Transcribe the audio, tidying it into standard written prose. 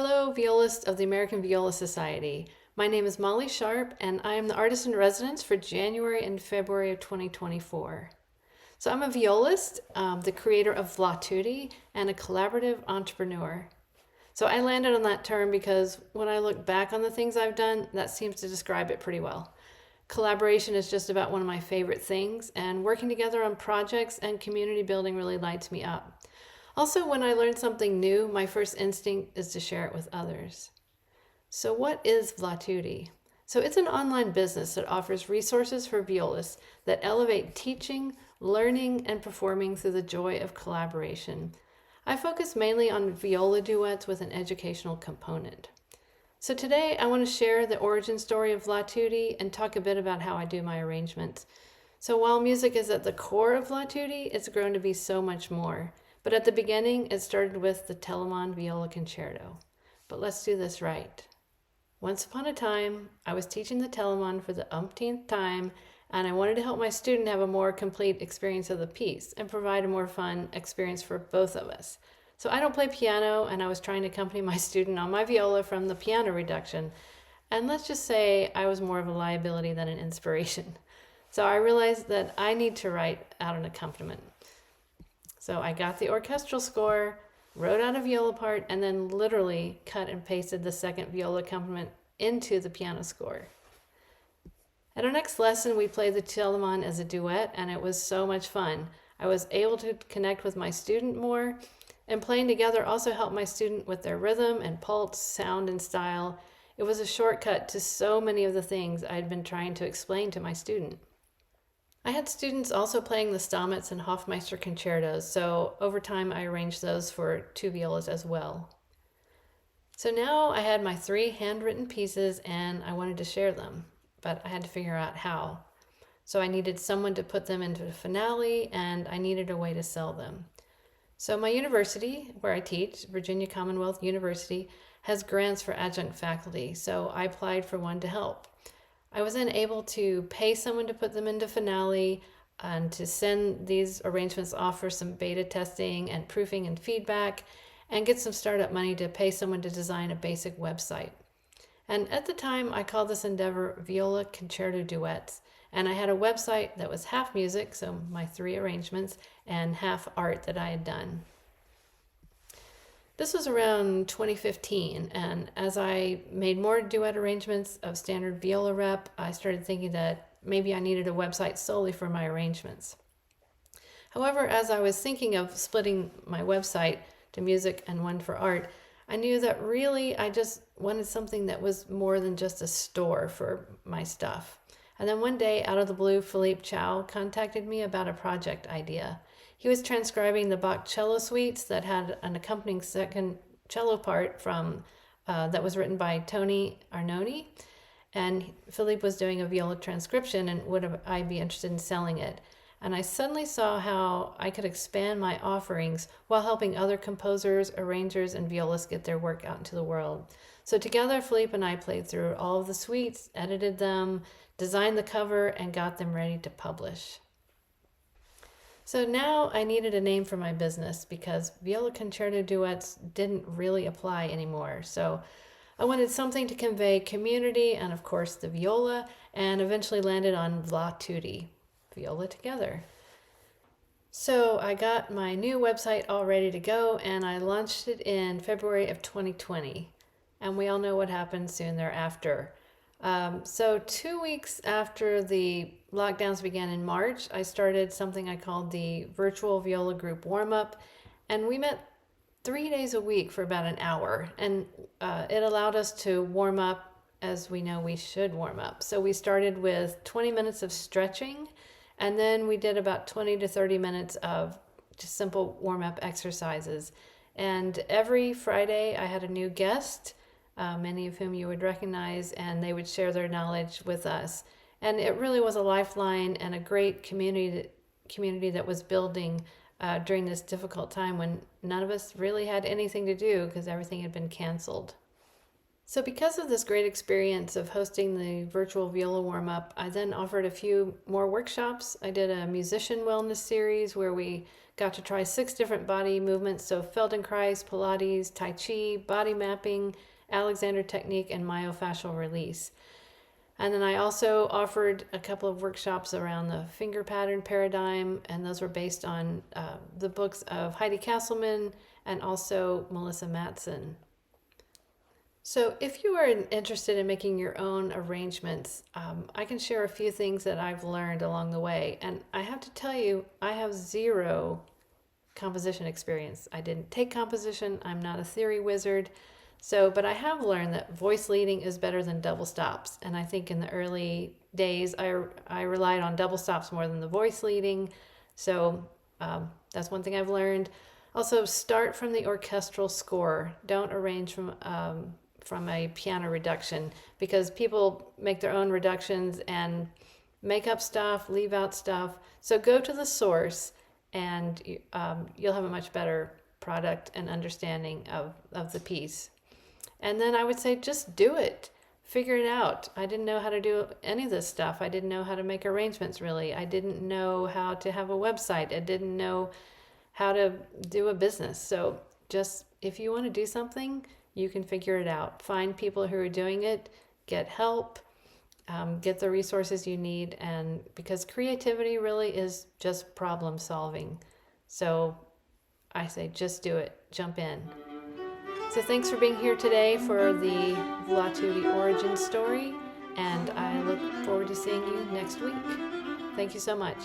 Hello, violists of the American Viola Society. My name is Molly Sharp, and I am the artist in residence for January and February of 2024. So I'm a violist, the creator of Vlatuti, and a collaborative entrepreneur. So I landed on that term because when I look back on the things I've done, that seems to describe it pretty well. Collaboration is just about one of my favorite things, and working together on projects and community building really lights me up. Also, when I learn something new, my first instinct is to share it with others. So what is Vlatuti? So it's an online business that offers resources for violists that elevate teaching, learning, and performing through the joy of collaboration. I focus mainly on viola duets with an educational component. So today I want to share the origin story of Vlatuti and talk a bit about how I do my arrangements. So while music is at the core of Vlatuti, it's grown to be so much more. But at the beginning, it started with the Telemann Viola Concerto. But let's do this right. Once upon a time, I was teaching the Telemann for the umpteenth time, and I wanted to help my student have a more complete experience of the piece and provide a more fun experience for both of us. So I don't play piano, and I was trying to accompany my student on my viola from the piano reduction. And let's just say I was more of a liability than an inspiration. So I realized that I need to write out an accompaniment. So I got the orchestral score, wrote out a viola part, and then literally cut and pasted the second viola accompaniment into the piano score. At our next lesson, we played the Telemann as a duet, and it was so much fun. I was able to connect with my student more, and playing together also helped my student with their rhythm and pulse, sound, and style. It was a shortcut to so many of the things I'd been trying to explain to my student. I had students also playing the Stamets and Hofmeister concertos, so over time I arranged those for two violas as well. So now I had my 3 handwritten pieces and I wanted to share them, but I had to figure out how. So I needed someone to put them into the finale and I needed a way to sell them. So my university, where I teach, Virginia Commonwealth University, has grants for adjunct faculty, so I applied for one to help. I was then able to pay someone to put them into finale and to send these arrangements off for some beta testing and proofing and feedback and get some startup money to pay someone to design a basic website. And at the time, I called this endeavor Viola Concerto Duets. And I had a website that was half music, so my 3 arrangements, and half art that I had done. This was around 2015, and as I made more duet arrangements of standard viola rep, I started thinking that maybe I needed a website solely for my arrangements. However, as I was thinking of splitting my website to music and one for art, I knew that really I just wanted something that was more than just a store for my stuff. And then one day, out of the blue, Philippe Chow contacted me about a project idea. He was transcribing the Bach cello suites that had an accompanying second cello part from that was written by Tony Arnone, and Philippe was doing a viola transcription and would I be interested in selling it. And I suddenly saw how I could expand my offerings while helping other composers, arrangers, and violists get their work out into the world. So together, Philippe and I played through all of the suites, edited them, designed the cover, and got them ready to publish. So now I needed a name for my business because viola concerto duets didn't really apply anymore. So I wanted something to convey community and, of course, the viola, and eventually landed on Vlatuti, viola together. So I got my new website all ready to go and I launched it in February of 2020. And we all know what happened soon thereafter. So 2 weeks after the lockdowns began in March, I started something I called the virtual viola group warm-up, and we met 3 days a week for about an hour, and it allowed us to warm up as we know we should warm up. So we started with 20 minutes of stretching, and then we did about 20 to 30 minutes of just simple warm-up exercises. And every Friday I had a new guest, many of whom you would recognize, and they would share their knowledge with us. And it really was a lifeline and a great community that was building during this difficult time when none of us really had anything to do because everything had been canceled. So, because of this great experience of hosting the virtual viola warm up, I then offered a few more workshops. I did a musician wellness series where we got to try 6 different body movements, so Feldenkrais, Pilates, Tai Chi, body mapping, Alexander technique, and myofascial release. And then I also offered a couple of workshops around the finger pattern paradigm, and those were based on the books of Heidi Castleman and also Melissa Matson. So, if you are interested in making your own arrangements, I can share a few things that I've learned along the way. And I have to tell you, I have zero composition experience. I didn't take composition, I'm not a theory wizard. So, but I have learned that voice leading is better than double stops. And I think in the early days, I relied on double stops more than the voice leading. So, that's one thing I've learned. Also, start from the orchestral score. Don't arrange from a piano reduction, because people make their own reductions and make up stuff, leave out stuff. So go to the source, and you'll have a much better product and understanding of the piece. And then I would say just do it. Figure it out. I didn't know how to do any of this stuff. I didn't know how to make arrangements, really. I didn't know how to have a website. I didn't know how to do a business. So just, if you want to do something, you can figure it out. Find people who are doing it, get help, get the resources you need, and because creativity really is just problem solving. So I say just do it, jump in. So thanks for being here today for the Vlatuti origin story, and I look forward to seeing you next week. Thank you so much.